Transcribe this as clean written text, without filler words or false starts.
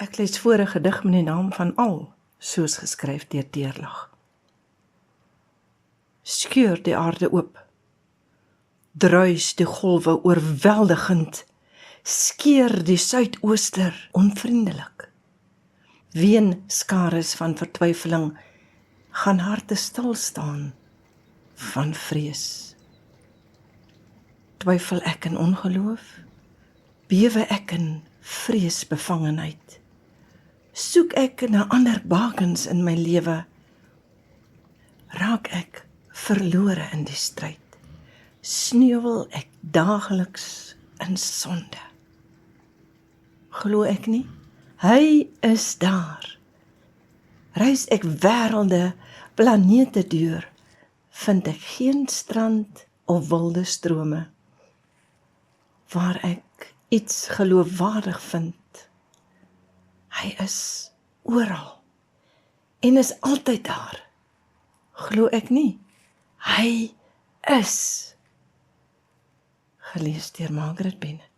Ek lees voor 'n gedig met die naam van Al, soos geskryf deur Deurlag. Skeur die aarde oop, druis die golwe oorweldigend, skeer die suidooster onvriendelik. Ween skares van vertwyfeling, gaan harte stil staan van vrees. Twyfel ek in ongeloof, bewe ek in vreesbevangenheid, soek ek na ander bakens in my lewe, raak ek verlore in die stryd, sneuwel ek daagliks in sonde. Glo ek nie? Hy is daar. Reis ek wêrelde, planete deur, vind ek geen strand of wilde strome, waar ek iets geloofwaardig vind. Hy is oral en is altyd daar. Glo ek nie? Hy is. Gelees deur Margaret Bennett.